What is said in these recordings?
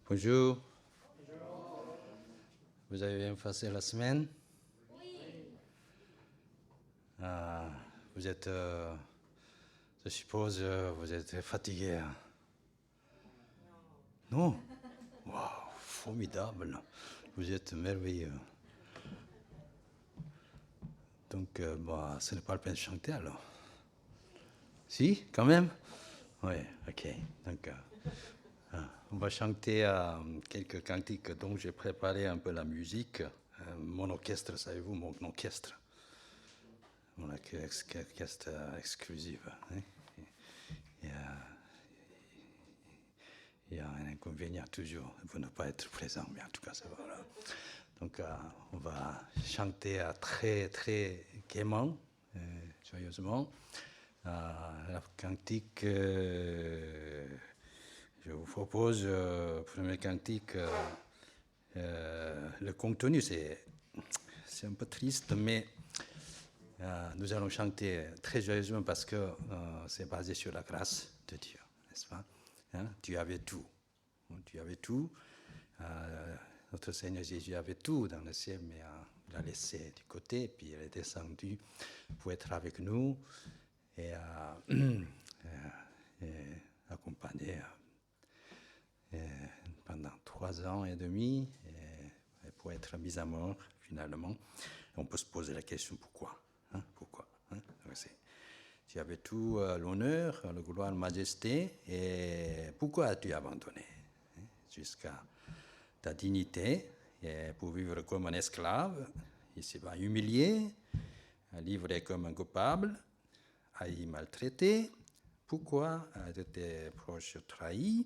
Bonjour. Vous avez bien passé la semaine? Ah, vous êtes, je suppose, vous êtes fatigué. Hein? Non? Waouh, formidable. Vous êtes merveilleux. Donc, ce n'est pas la peine de chanter alors. Si, quand même? Oui, ok. Donc, on va chanter quelques cantiques dont j'ai préparé un peu la musique. Mon orchestre, savez-vous, mon orchestre. Mon orchestre exclusif. Hein? Et, il y a un inconvénient toujours pour ne pas être présent, mais en tout cas, ça va. Voilà. Donc, on va chanter très, très gaiement, joyeusement. La cantique, je vous propose, premier cantique, le contenu, c'est un peu triste, mais nous allons chanter très joyeusement parce que c'est basé sur la grâce de Dieu, n'est-ce pas? Hein? Dieu avait tout. Dieu avait tout. Notre Seigneur Jésus avait tout dans le ciel, mais il l'a laissé de côté, et puis il est descendu pour être avec nous et, et accompagner pendant 3 ans et demi, et pour être mis à mort finalement. On peut se poser la question pourquoi? Hein? Pourquoi? Hein? Tu avais tout l'honneur, la gloire, la majesté, et pourquoi as-tu abandonné jusqu'à ta dignité et pour vivre comme un esclave? Il s'est humilié, livré comme un coupable, haï, maltraité. Pourquoi tes proches trahis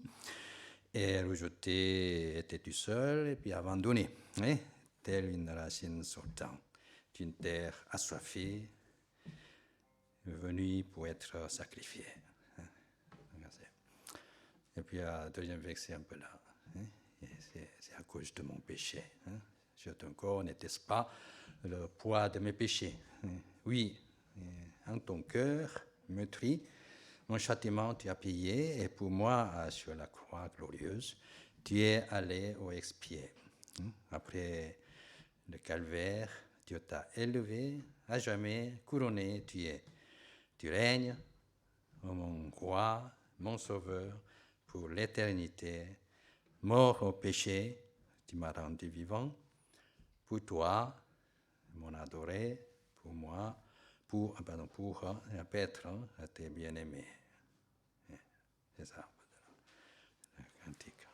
et rejeté, étais-tu seul et puis abandonné, hein? Telle une racine sortant d'une terre assoiffée, venue pour être sacrifiée. Et puis, le deuxième verset un peu là. Hein? C'est à cause de mon péché. Hein? Sur ton corps, n'était-ce pas le poids de mes péchés? Hein? Oui, en ton cœur meurtri, mon châtiment tu as payé, et pour moi, sur la croix glorieuse, tu es allé au expier. Hein? Après le calvaire, Dieu t'a élevé, à jamais couronné tu es. Tu règnes, oh mon roi, mon sauveur, pour l'éternité. Mort au péché, tu m'as rendu vivant. Pour toi, mon adoré, pour moi, pour Petre, tes bien-aimés. C'est ça, la cantique.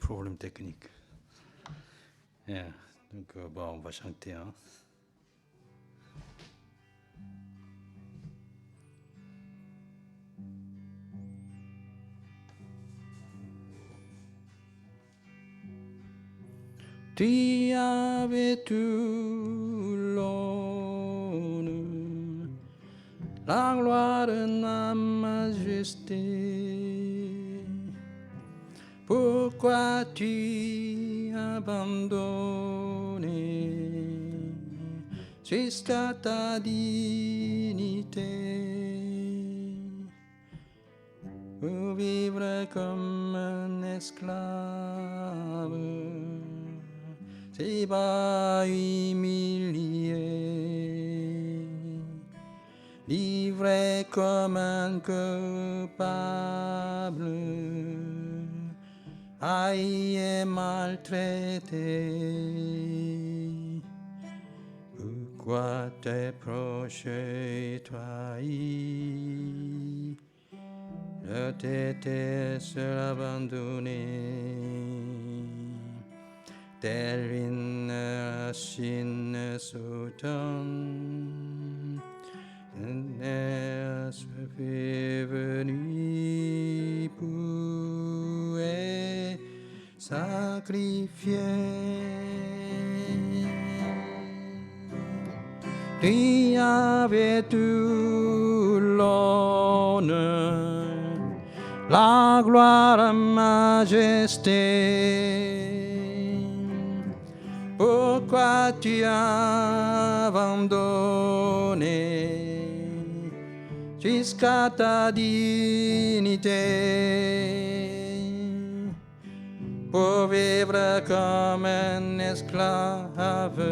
problème technique. Yeah. Donc, bon, on va chanter. Hein. Tu avais tout l'honneur, la gloire de la majesté. Pourquoi tu abandonné jusqu'à ta dignité pour vivre comme un esclave, si bas humilié, livré comme un coupable, haï et maltraité. Pourquoi tes proches trahis? Je t'étais seul abandonné, tel une racine soudaine. Je suis venu pour sacrifier. Tu avais tout l'honneur, la gloire, la majesté. Pourquoi tu as abandonné jusqu'à ta dignité pour vivre comme un esclave,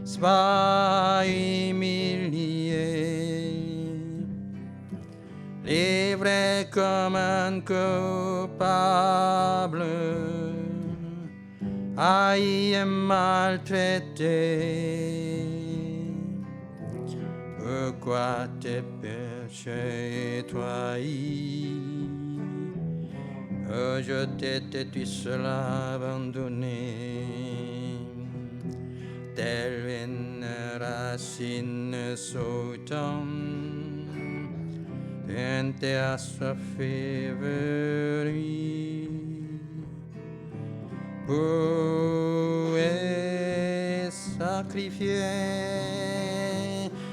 sois humilié, livré comme un coupable, haï et maltraité. Pourquoi tes péchés trahis? Oh, je t'étais tout seul abandonné, telle une racine sautante, un t'es assoiffé venu pour sacrifier.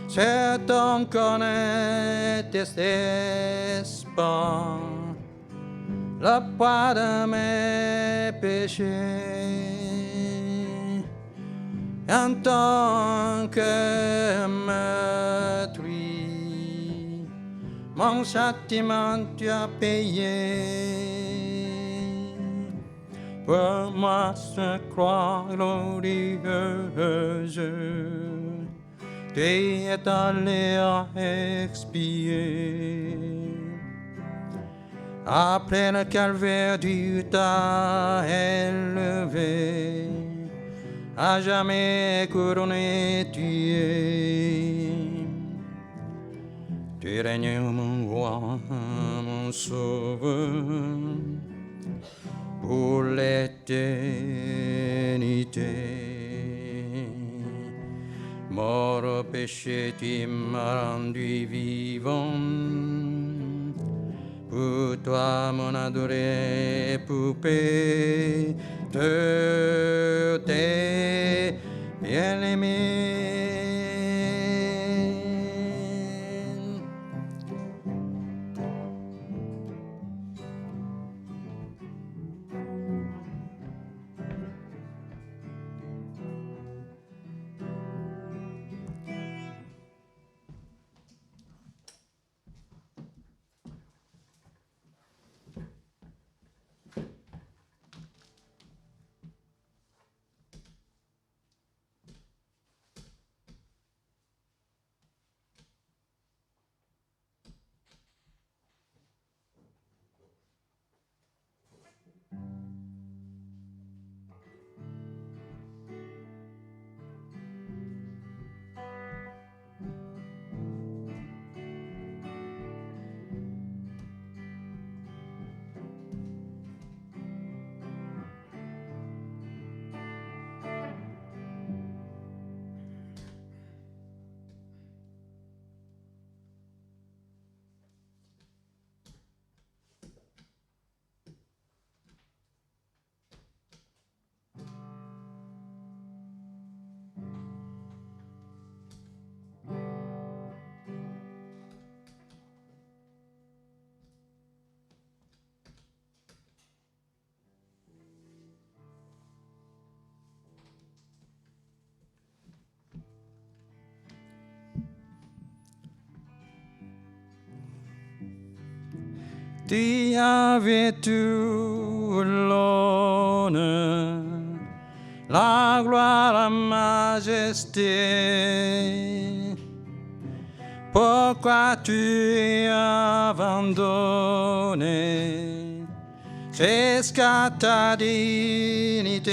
C'est ton corps n'était pas le poids de mes péchés, en tant que meurtrier, mon châtiment tu as payé. Pour moi, ce croix glorieuse, tu es allé à expier. Après le calvaire, tu t'as élevé, à jamais couronné tu es. Tu règnes mon roi, mon sauveur, pour l'éternité. Mort au péché, tu m'as rendu vivant. Pour toi, mon adoré poupée, de tes bien-aimés. Tu avais tout l'honneur, la gloire, la majesté. Pourquoi tu as abandonné jusqu'à ta dignité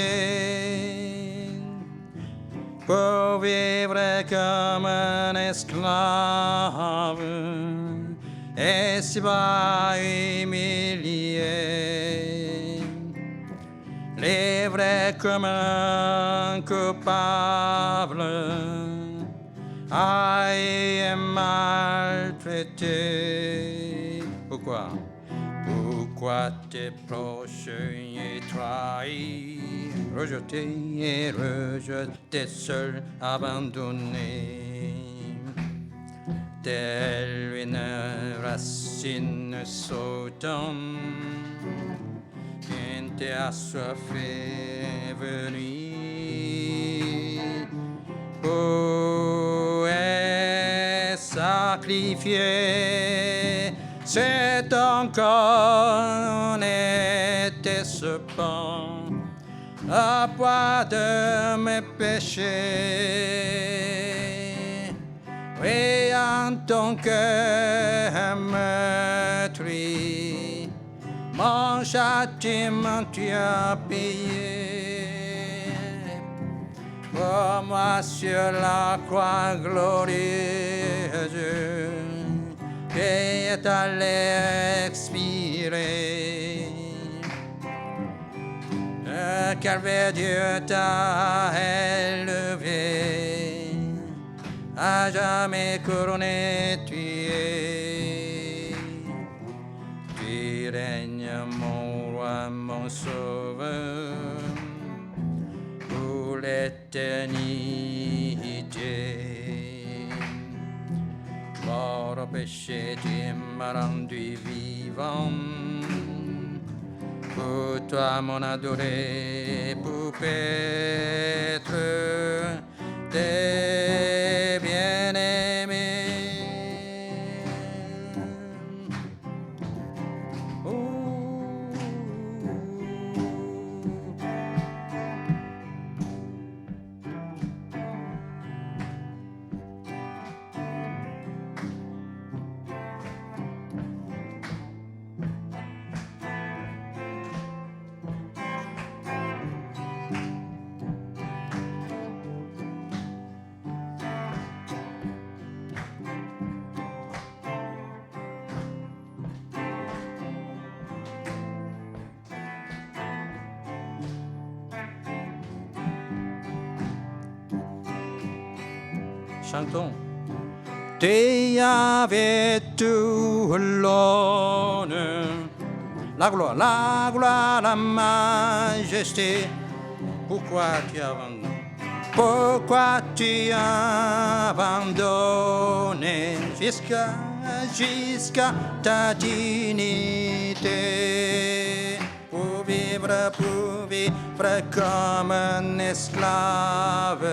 pour vivre comme un esclave et si bas humilié, livré comme un coupable, et maltraité. Pourquoi tes proches y trahis, rejeté seul, abandonné, telle une racine sautante qui t'est assoiffée venue pour être sacrifié. C'est ton corps n'était cependant le poids de mes péchés. Oui, en ton cœur meurtri, mon châtiment tu as payé. Pour moi sur la croix glorieuse, qui est allé expirer. Le calvaire Dieu t'a élevé, à jamais couronné tu es. Tu règnes mon roi, mon sauveur, pour l'éternité. Mort au péché, tu m'as rendu vivant. Pour toi, mon adoré, pour être tes bien-aimés. Chantons. Tu avais tout l'honneur, la gloire, la majesté. Pourquoi tu as abandonné? Pourquoi tu as abandonné jusqu'à ta dignité? Pour vivre comme un esclave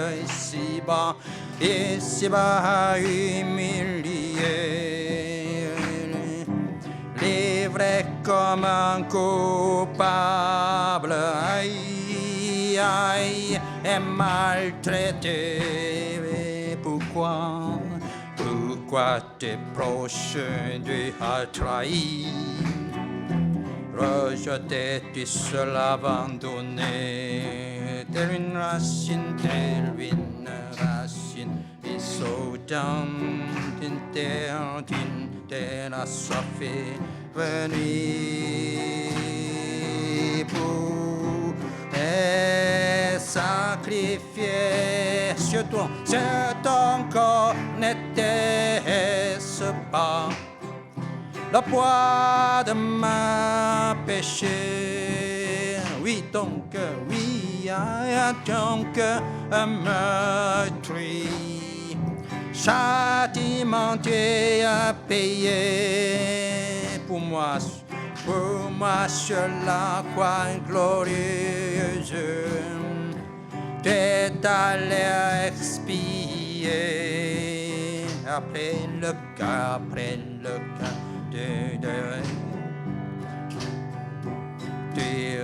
ici-bas humilié, livré comme un coupable, aïe, aïe, et maltraité. Pourquoi tes proches tu as trahi, rejeté, tu seul abandonné, telle une racine, et sautant d'une terre assoiffée, venue pour être sacrifié. Sur ton corps n'était-ce pas le poids de ma péché? Oui, ton cœur, oui, ton cœur meurtri, châtiment tu as payé pour moi sur la croix glorieuse. T'es allé expier après le cas de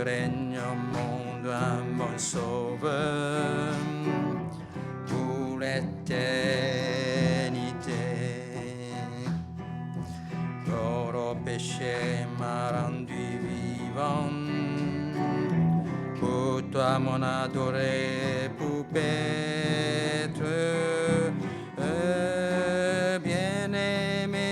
règne au monde un bon sauveur pour l'éternité. Pour au péché m'a rendu vivant, pour toi mon adoré pupitre bien-aimé.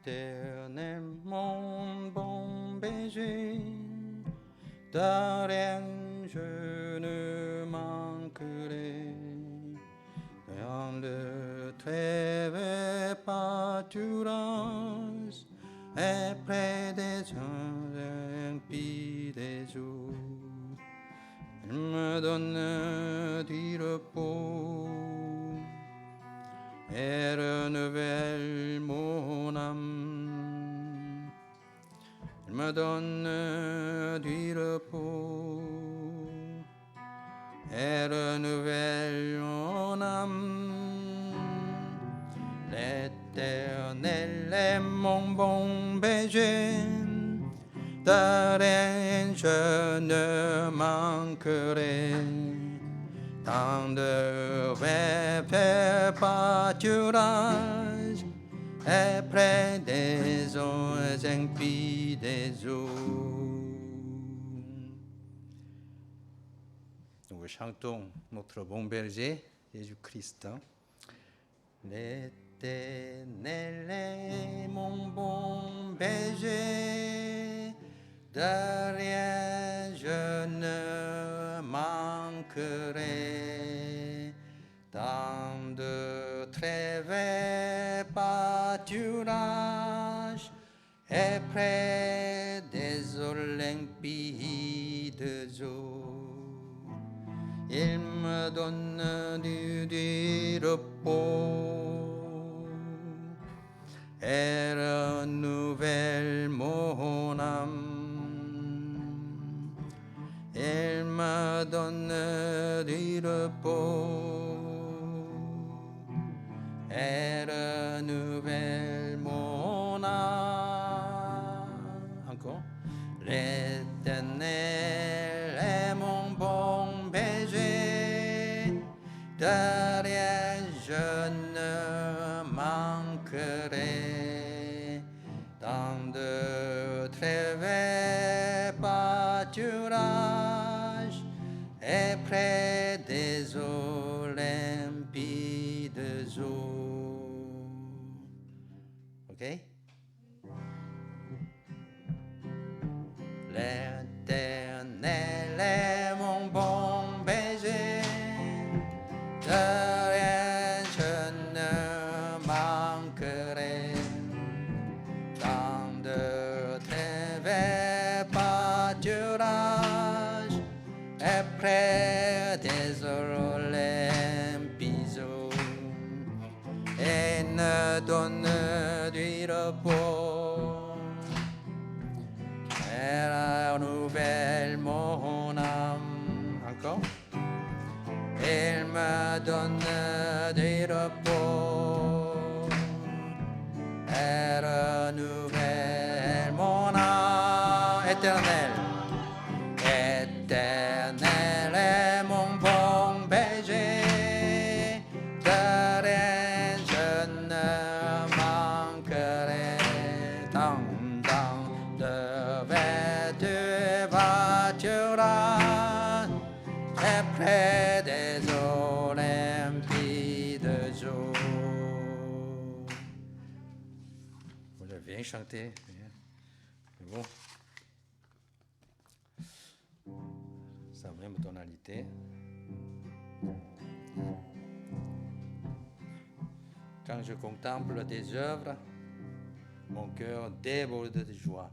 Éternel mon bon berger, de rien je ne manquerai. Dans le très pâturage, et près des gens impies des eaux, il me donne du repos et renouvelle mon âme. Il me donne du repos et renouvelle mon âme. L'Éternel est mon bon berger, de rien je ne manquerai. Dans de verts pâturages et près des eaux impies des eaux. Nous chantons notre bon berger, Jésus-Christ. L'Éternel est mon bon berger, de rien je ne manquerai. Dans de très verts pâturages et près des limpides eaux, il me donne du repos et renouvelle mon âme. Il me donne du repos et renouvelle mon âme. Encore. L'Éternel est mon bon berger, de rien je ne manquerai. Dans de très verts pâturages et près des eaux limpides eaux. OK? L'Éternel est mon bon berger, de rien je ne manquerai. Dans de très verts pâturages et près des eaux limpides, et ne donne du repos et renouvelle mon âme. Encore. Il me donne du repos et renouvelle mon âme. Éternel, Éternel est mon bon berger, de rien je ne manquerai. Tant près des eaux limpides jour. Voilà, viens chanter. C'est bon. Ça a même tonalité. Quand je contemple tes œuvres, mon cœur déborde de joie.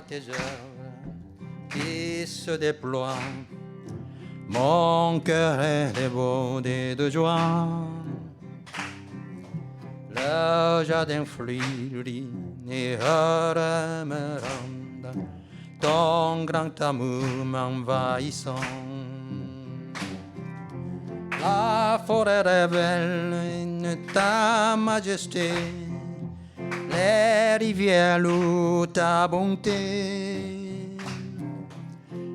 Tes œuvres qui se déploient, mon cœur est débordé de joie. Le jardin fleurit et heureux me rend ton grand amour m'envahissant. La forêt révèle ta majesté, les rivières louent ta bonté.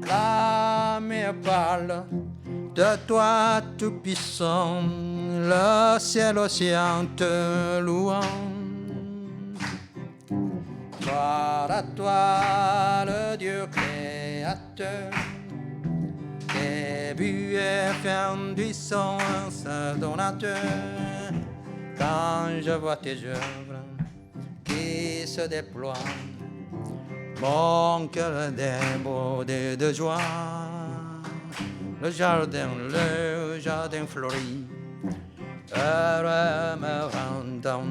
La mer parle de toi tout-puissant, le ciel océan te louant. Gloire à toi, le Dieu créateur, début et fin du sens donateur. Quand je vois tes œuvres qui se déploie, mon cœur est débordé de joie. Le jardin fleurit, heureux me rendant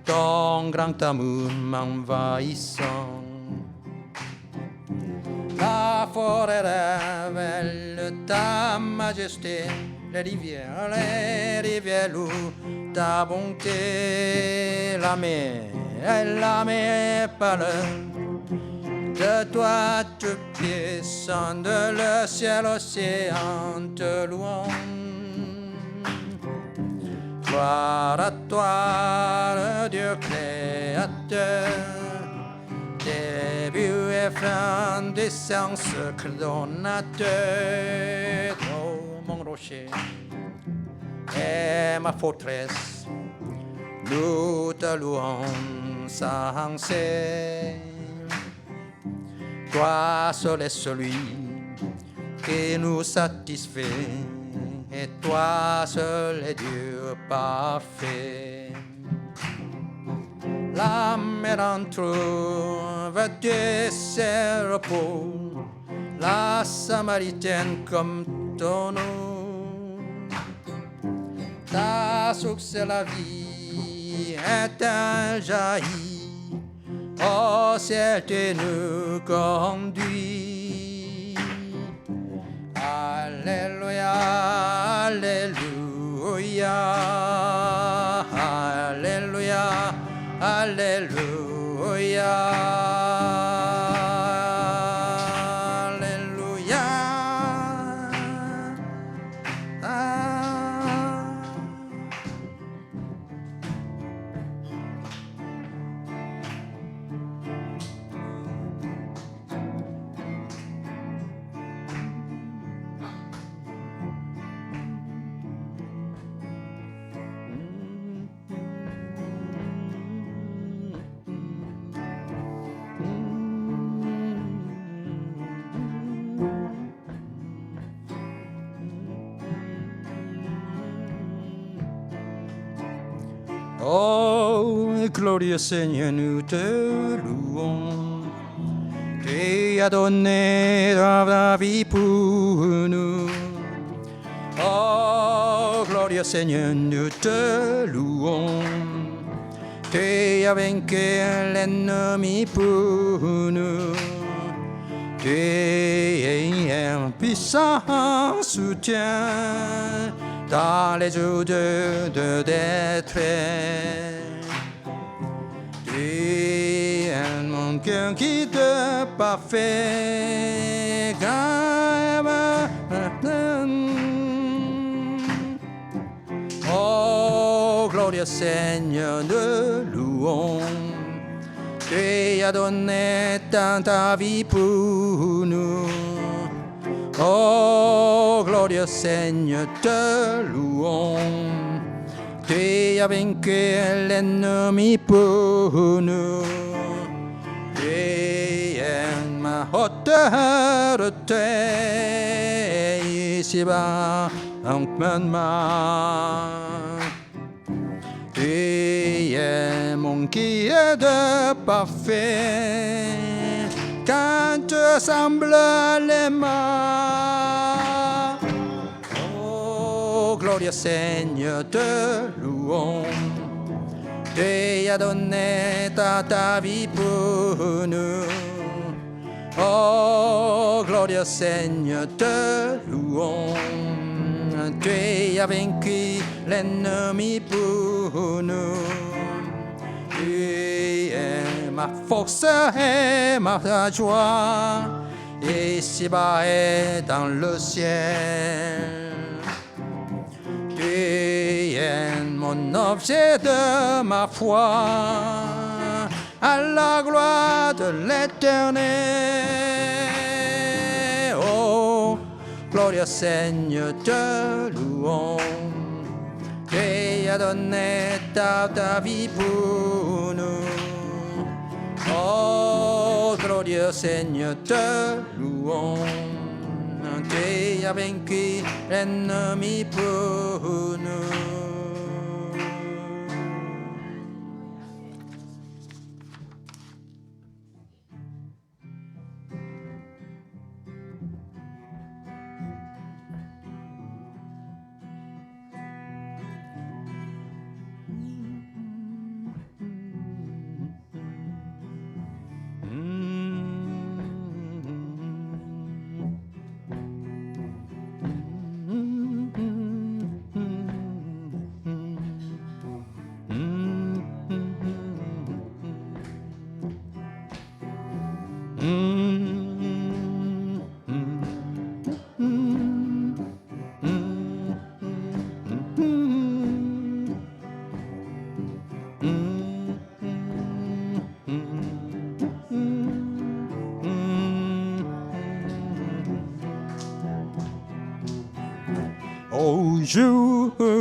ton grand amour m'envahissant. La forêt révèle ta majesté, les rivières louent ta bonté. La mer parle de toi tout-puissant, de le ciel océan te louant. Gloire à toi, le Dieu créateur, début et fin des sens donateur. Oh, mon rocher et ma forteresse, nous te louons sans cesse. Toi seul est celui qui nous satisfait, et toi seul est Dieu parfait. La mer en trouve de ses repos, la Samaritaine comme ton eau. Ta source est la vie, est un jailli. Au ciel tu nous conduis. Alléluia, Alléluia, Alléluia, Alléluia, Alléluia. Oh, glorieux Seigneur, nous te louons. Tu as donné ta vie pour nous. glorieux Seigneur, nous te louons. Tu as vaincu l'ennemi pour nous. Tu es un puissant soutien dans les jours de détresse. Tu es mon cœur qui te parfait. Oh, glorieux Seigneur, nous louons. Tu as donné tant ta vie pour nous. Oh, glorieux Seigneur, te louons. Tu as vaincu l'ennemi pour nous. Tu es ma autorité ici-bas, en main. Tu es mon guide parfait quand te semble les mains. Oh, glorieux Seigneur, te louons. Tu as donné ta vie pour nous. Oh, glorieux Seigneur, te louons. Tu as vaincu l'ennemi pour nous. Tu es ma force et ma joie, ici-bas et dans le ciel. Tu es mon objet de ma foi, à la gloire de l'Éternel. Oh, glorieux Seigneur, te louons. Tu as donné ta vie pour nous. Oh, glorieux Seigneur, te louons. Tu as vaincu l'ennemi pour nous.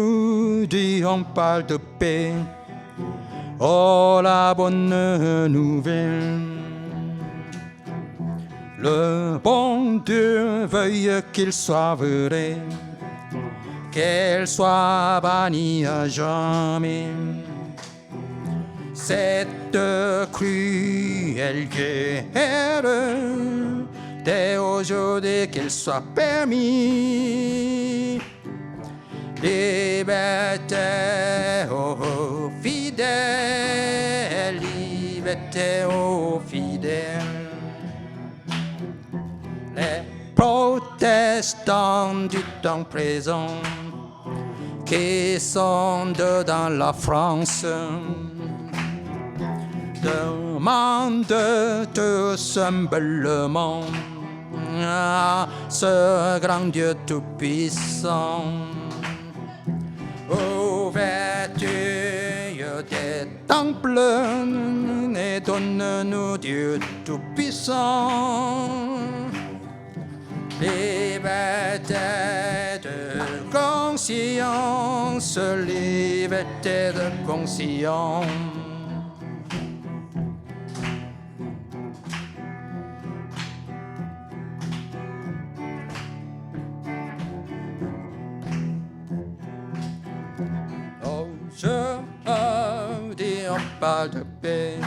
Aujourd'hui on parle de paix, oh la bonne nouvelle. Le bon Dieu veuille qu'il soit vrai, qu'elle soit bannie à jamais. Cette cruelle guerre, dès aujourd'hui qu'elle soit permise. Liberté aux fidèles, liberté aux fidèles. Les protestants du temps présent qui sont dans la France demandent tous humblement à ce grand Dieu tout-puissant. Ouverture des temples et donne-nous Dieu tout-puissant. Liberté de conscience, liberté de conscience. Aujourd'hui on parle de paix,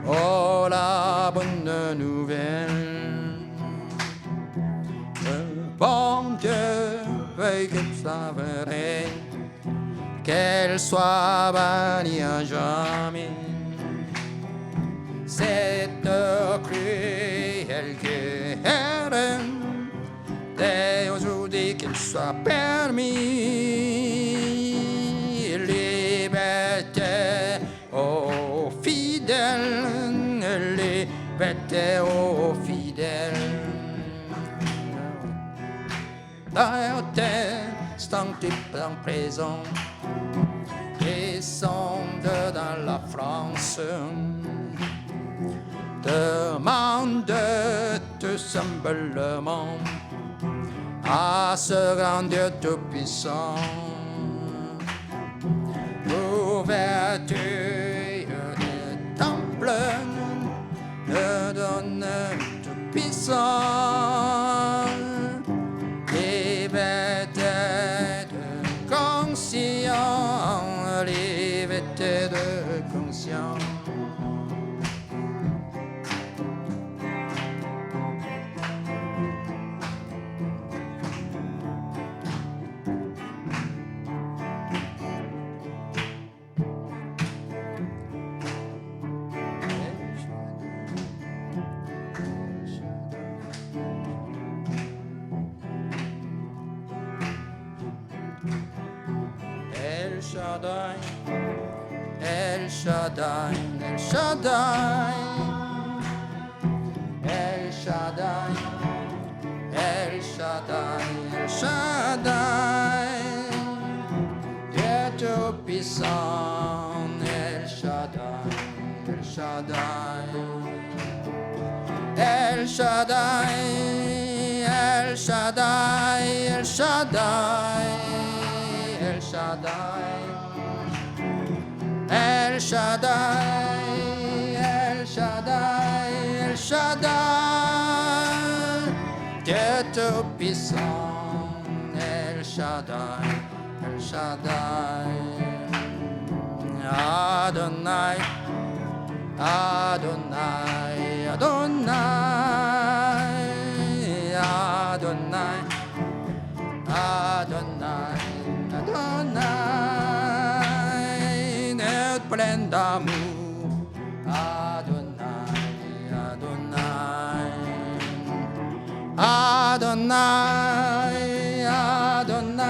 oh la bonne nouvelle. Le bon Dieu veuille qu'elle soit vraie, qu'elle soit bannie à jamais. Cette cruelle guerre, dès aujourd'hui qu'il soit permis, liberté aux fidèles, liberté aux fidèles. Tant que en prison, descende dans la France, demande tout simplement à ce grand Dieu tout-puissant l'ouverture des temples, ne donne tout-puissant liberté de conscience, liberté de conscience. El Shaddai, El Shaddai, El Shaddai, El Shaddai, El Shaddai, El Shaddai, Dieu tout-puissant, El Shaddai, El Shaddai, El Shaddai, El Shaddai, El Shaddai. El Shaddai, El Shaddai, El Shaddai, El Shaddai, Dieu tout-puissant, El Shaddai, El Shaddai, Adonai, Adonai, Adonai, Adonai, Adonai. Adonai, notre plein d'amour, Adonai, Adonai, Adonai, Adonai,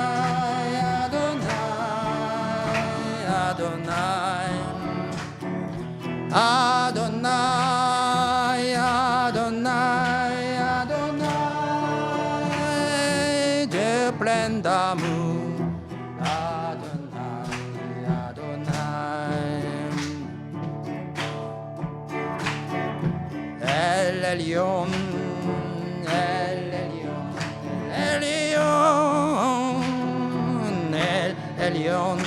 Adonai, Adonai, Adonai, Adonai, Dieu plein d'amour. El Elyon, El Elyon, El Elyon, El Elyon,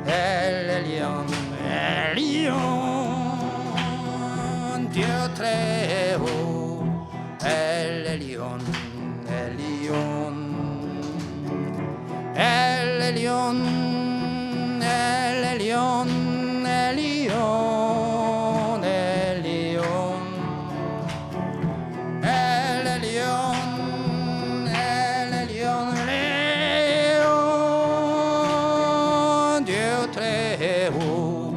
El Elyon, El Elyon, Dieu très haut, El Elyon, El Elyon, El Elyon, El Elyon, El Elyon. El Elyon, Elyon, très haut.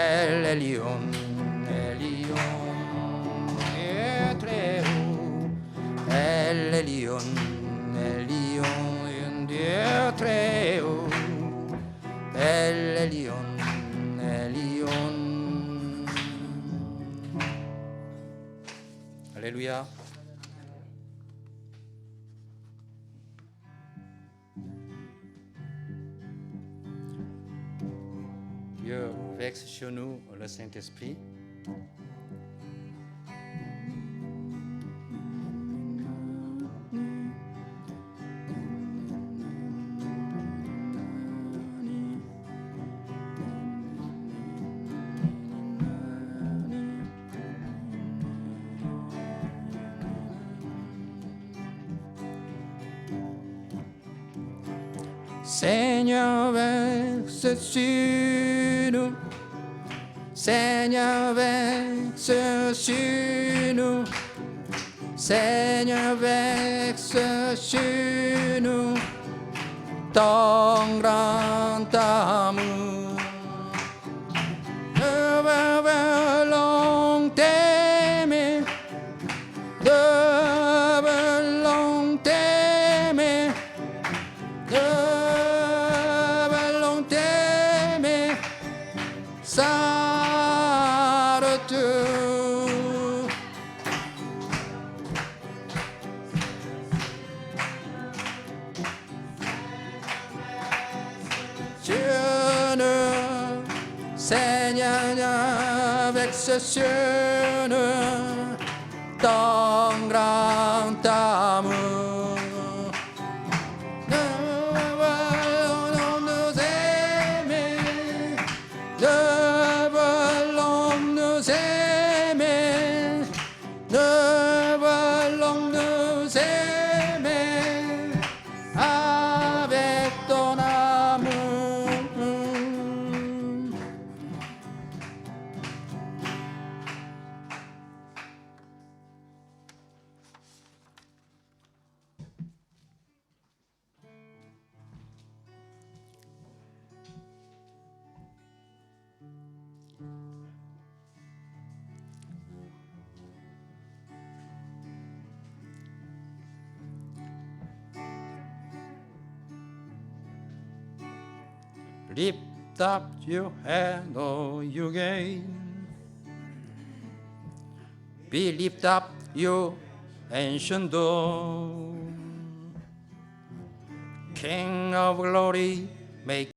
El Elyon, Elyon, Dieu très haut. El Elyon, Elyon. Alléluia. Dieu vexe sur nous le Saint-Esprit. Seigneur, verse sur nous. Seigneur, verse sur nous. Seigneur, verse sur nous. ton grand amour. Je veux long t'aimer, je veux long t'aimer, je veux long t'aimer, sans retour. Je ne saigne avec ce ciel ton grand amour. Nous voulons nous aimer, nous voulons nous aimer, nous voulons nous aimer avec ton amour. Lift up your head, O you gates. Be lift up your ancient door. King of glory, make